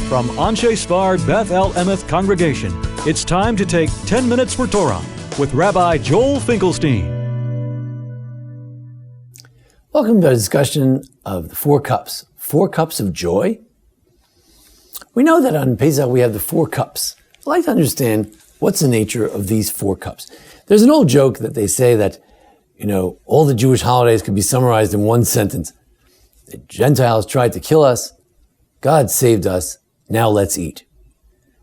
From Anshei Sphard-Beth Emeth congregation, it's time to take 10 minutes for Torah with Rabbi Joel Finkelstein. Welcome to a discussion of the 4 cups. 4 cups of joy. We know that on Pesach we have the 4 cups. I'd like to understand what's the nature of these 4 cups. There's an old joke that they say that, all the Jewish holidays could be summarized in one sentence. The Gentiles tried to kill us. God saved us. Now let's eat.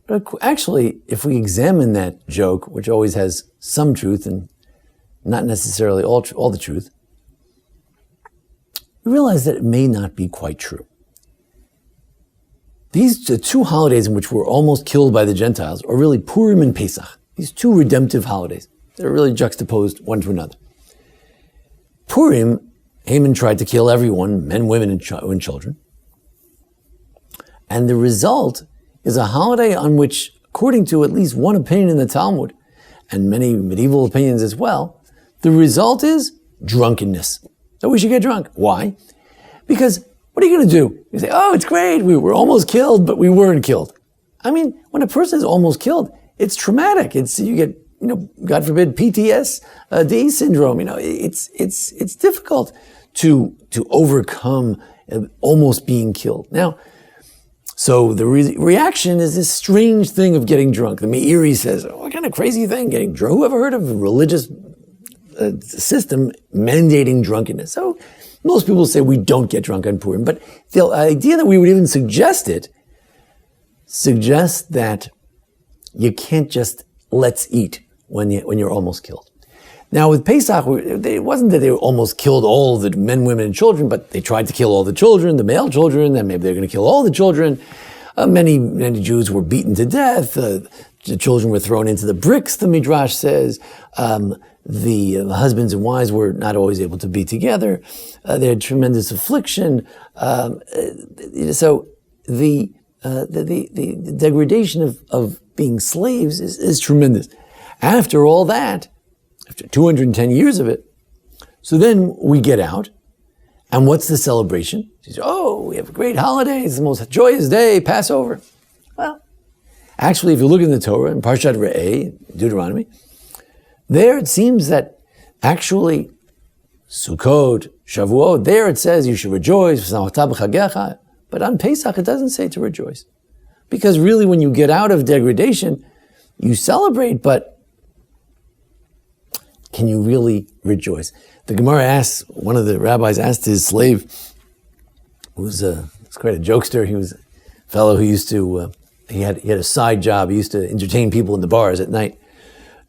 But actually, if we examine that joke, which always has some truth and not necessarily all the truth, we realize that it may not be quite true. These 2 holidays in which we're almost killed by the Gentiles are really Purim and Pesach. These 2 redemptive holidays. They're really juxtaposed one to another. Purim, Haman tried to kill everyone, men, women, and children. And the result is a holiday on which, according to at least one opinion in the Talmud, and many medieval opinions as well, the result is drunkenness. So we should get drunk. Why? Because what are you going to do? You say, oh, it's great, we were almost killed, but we weren't killed. I mean, when a person is almost killed, it's traumatic. You get, God forbid, PTSD syndrome. It's difficult to overcome almost being killed. Now, so the reaction is this strange thing of getting drunk. The Meiri says, what kind of crazy thing, getting drunk? Who ever heard of a religious system mandating drunkenness? So most people say we don't get drunk on Purim, but the idea that we would even suggest it suggests that you can't just let's eat when you're almost killed. Now with Pesach, it wasn't that they almost killed all the men, women, and children, but they tried to kill all the children, the male children, then maybe they're going to kill all the children. Many Jews were beaten to death. The children were thrown into the bricks, the Midrash says. The husbands and wives were not always able to be together. They had tremendous affliction. So the degradation of being slaves is tremendous. After all that, after 210 years of it, so then we get out, and what's the celebration? She says, we have a great holiday, it's the most joyous day, Passover. Well, actually, if you look in the Torah, in Parshat Re'eh, Deuteronomy, there it seems that actually, Sukkot, Shavuot, there it says you should rejoice, but on Pesach it doesn't say to rejoice. Because really when you get out of degradation, you celebrate, but can you really rejoice? The Gemara asks, one of the rabbis asked his slave, who was quite a jokester, he was a fellow who used to, he had a side job, he used to entertain people in the bars at night.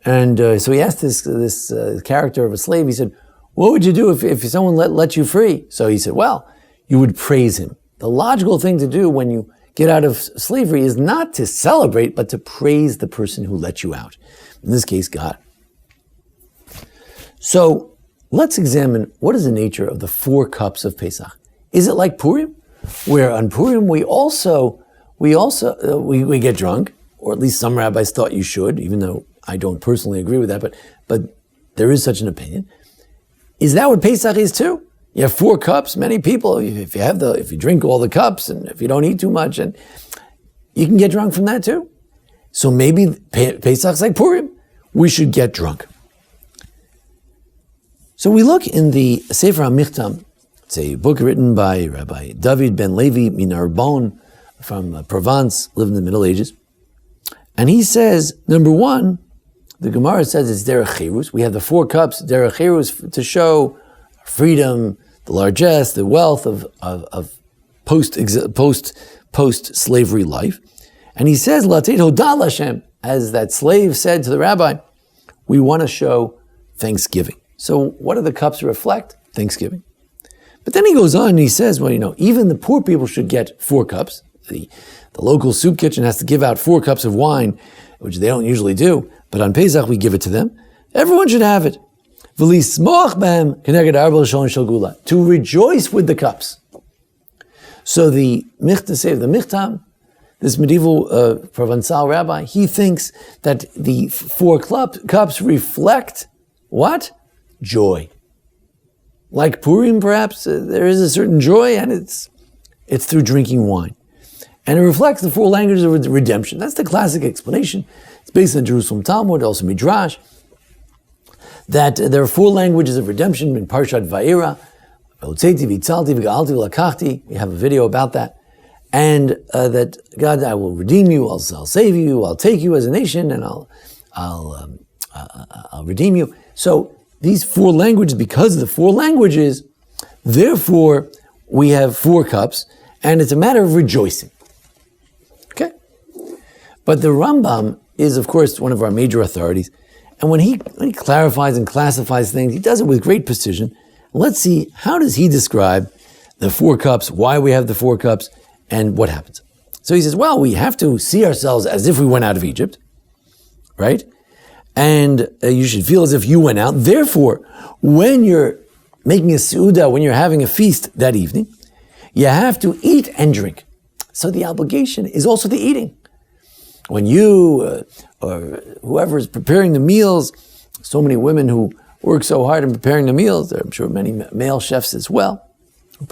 And so he asked this character of a slave, he said, what would you do if someone let you free? So he said, well, you would praise him. The logical thing to do when you get out of slavery is not to celebrate, but to praise the person who let you out. In this case, God. So let's examine what is the nature of the 4 cups of Pesach. Is it like Purim, where on Purim we get drunk, or at least some rabbis thought you should, even though I don't personally agree with that, but there is such an opinion. Is that what Pesach is too? You have 4 cups. Many people, if you drink all the cups and if you don't eat too much, and you can get drunk from that too. So maybe Pesach's like Purim. We should get drunk. So we look in the Sefer HaMichtam. It's a book written by Rabbi David ben Levi Minarbon from Provence, lived in the Middle Ages. And he says, number 1, the Gemara says it's derech cherus. We have the 4 cups, derech cherus, to show freedom, the largesse, the wealth of post-slavery life. And he says, Lateit Hodah L'Hashem, as that slave said to the rabbi, we want to show thanksgiving. So what do the cups reflect? Thanksgiving. But then he goes on and he says, even the poor people should get 4 cups. The local soup kitchen has to give out 4 cups of wine, which they don't usually do, but on Pesach we give it to them. Everyone should have it. To rejoice with the cups. So the Michtam, this medieval Provençal rabbi, he thinks that the 4 cups reflect what? Joy. Like Purim, perhaps, there is a certain joy, and it's through drinking wine. And it reflects the four languages of redemption. That's the classic explanation. It's based on Jerusalem Talmud, also Midrash, that there are four languages of redemption in Parshat Vayera. We have a video about that. And that God, I will redeem you, I'll save you, I'll take you as a nation, and I'll redeem you. So these four languages, because of the four languages, therefore we have four cups, and it's a matter of rejoicing. Okay? But the Rambam is, of course, one of our major authorities, and when he clarifies and classifies things, he does it with great precision. Let's see, how does he describe the four cups, why we have the four cups, and what happens? So he says, well, we have to see ourselves as if we went out of Egypt, right? And you should feel as if you went out. Therefore, when you're making a seudah, when you're having a feast that evening, you have to eat and drink. So the obligation is also the eating. When you or whoever is preparing the meals, so many women who work so hard in preparing the meals, there are, I'm sure, many male chefs as well, who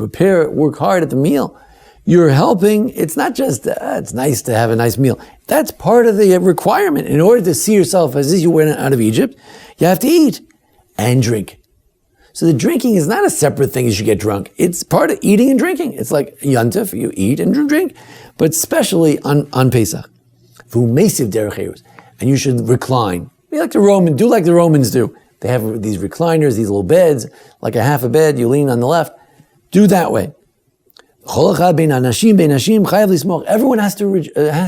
work hard at the meal. You're helping. It's not just, it's nice to have a nice meal. That's part of the requirement. In order to see yourself as if you went out of Egypt, you have to eat and drink. So the drinking is not a separate thing as you get drunk. It's part of eating and drinking. It's like Yontif, you eat and drink, but especially on Pesach. And you should recline. Do like the Romans do. They have these recliners, these little beds, like a half a bed, you lean on the left. Do that way. Everyone has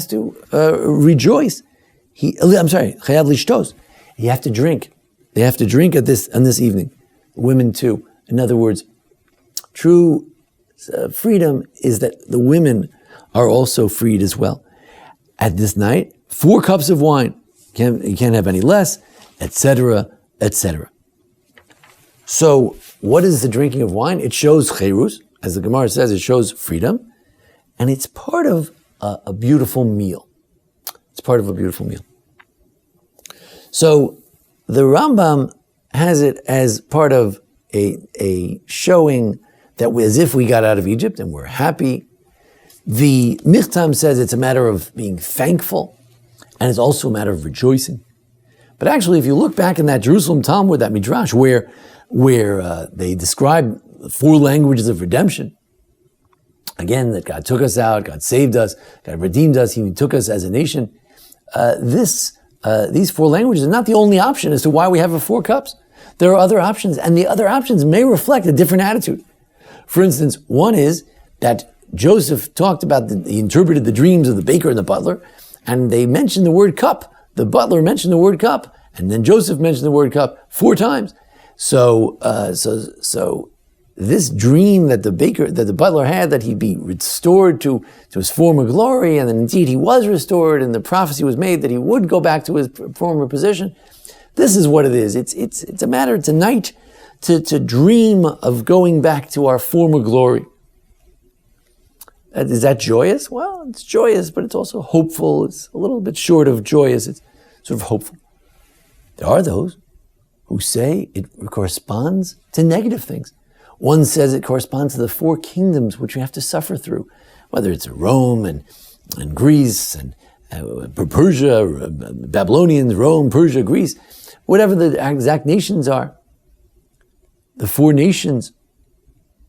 to rejoice. You have to drink. They have to drink on this evening. Women too. In other words, true freedom is that the women are also freed as well. At this night, 4 cups of wine. You can't have any less, etc., etc. So, what is the drinking of wine? It shows cherus. As the Gemara says, it shows freedom, and it's part of a beautiful meal. It's part of a beautiful meal. So the Rambam has it as part of a showing that as if we got out of Egypt and we're happy. The Michtam says it's a matter of being thankful, and it's also a matter of rejoicing. But actually, if you look back in that Jerusalem Talmud, that Midrash, where they describe 4 languages of redemption. Again, that God took us out, God saved us, God redeemed us, He took us as a nation. These 4 languages are not the only option as to why we have 4 cups. There are other options, and the other options may reflect a different attitude. For instance, one is that Joseph talked about, he interpreted the dreams of the baker and the butler, and they mentioned the word cup. The butler mentioned the word cup, and then Joseph mentioned the word cup 4 times. So this dream that the butler had, that he'd be restored to his former glory, and then indeed he was restored, and the prophecy was made that he would go back to his former position. This is what it is. It's a matter tonight to dream of going back to our former glory. Is that joyous? Well, it's joyous, but it's also hopeful. It's a little bit short of joyous. It's sort of hopeful. There are those who say it corresponds to negative things. One says it corresponds to the 4 kingdoms which we have to suffer through, whether it's Rome and Greece and Persia, Babylonians, Rome, Persia, Greece, whatever the exact nations are. The 4 nations,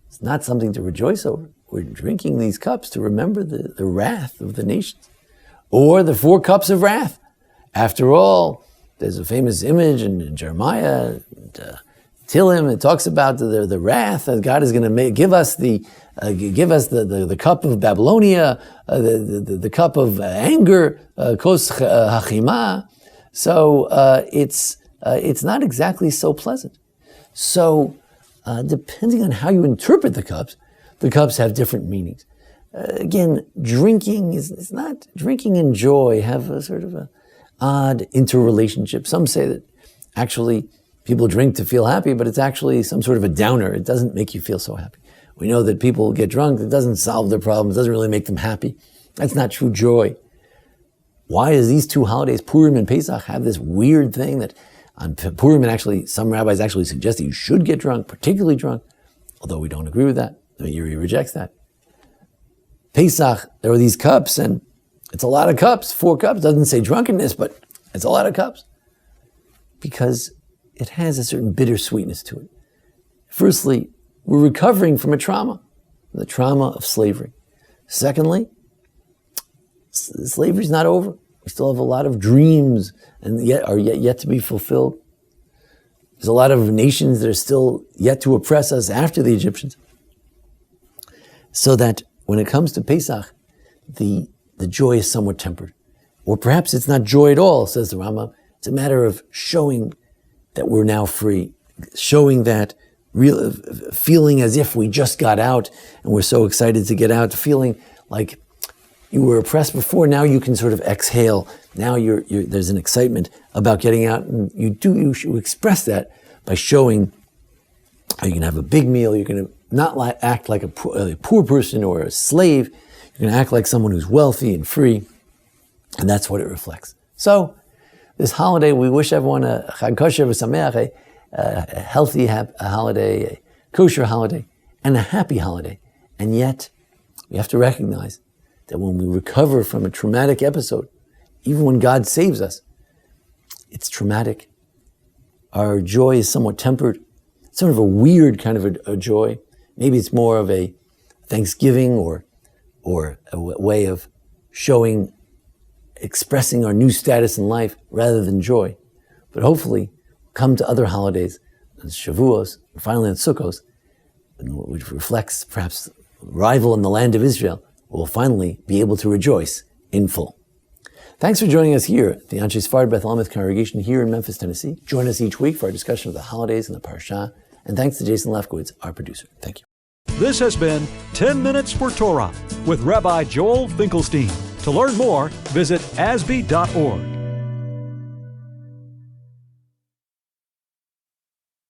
it's not something to rejoice over. We're drinking these cups to remember the wrath of the nations, or the 4 cups of wrath. After all, there's a famous image in Jeremiah, Tillim, it talks about the wrath that God is going to give us the cup of Babylonia, the cup of anger, kos hachima. So it's not exactly so pleasant. So depending on how you interpret the cups have different meanings. Again, drinking is not drinking and joy have a sort of a odd interrelationship. Some say that actually people drink to feel happy, but it's actually some sort of a downer. It doesn't make you feel so happy. We know that people get drunk, it doesn't solve their problems, it doesn't really make them happy. That's not true joy. Why does these 2 holidays, Purim and Pesach, have this weird thing that on Purim, and actually some rabbis actually suggest that you should get drunk, particularly drunk, although we don't agree with that. The Meiri rejects that. Pesach, there are these cups, and it's a lot of cups. 4 cups doesn't say drunkenness, but it's a lot of cups. Because it has a certain bittersweetness to it. Firstly, we're recovering from a trauma, the trauma of slavery. Secondly, slavery's not over. We still have a lot of dreams and yet to be fulfilled. There's a lot of nations that are still yet to oppress us after the Egyptians. So that when it comes to Pesach, the joy is somewhat tempered. Or perhaps it's not joy at all, says the Rambam. It's a matter of showing that we're now free, showing that real feeling as if we just got out and we're so excited to get out, feeling like you were oppressed before, now you can sort of exhale. Now there's an excitement about getting out, and you should express that by showing how you can have a big meal, you can not act like a poor person or a slave, you can act like someone who's wealthy and free, and that's what it reflects. So, this holiday, we wish everyone a Chag Kosher v'Sameach, a healthy holiday, a kosher holiday, and a happy holiday. And yet, we have to recognize that when we recover from a traumatic episode, even when God saves us, it's traumatic. Our joy is somewhat tempered. It's sort of a weird kind of a joy. Maybe it's more of a thanksgiving or a way of expressing our new status in life rather than joy. But hopefully, come to other holidays, Shavuos, and finally on Sukkos, which reflects perhaps arrival in the land of Israel, we'll finally be able to rejoice in full. Thanks for joining us here at the Anshei Sphard-Beth Emeth congregation here in Memphis, Tennessee. Join us each week for our discussion of the holidays and the Parsha. And thanks to Jason Lefkowitz, our producer. Thank you. This has been 10 Minutes for Torah with Rabbi Joel Finkelstein. To learn more, visit asb.org.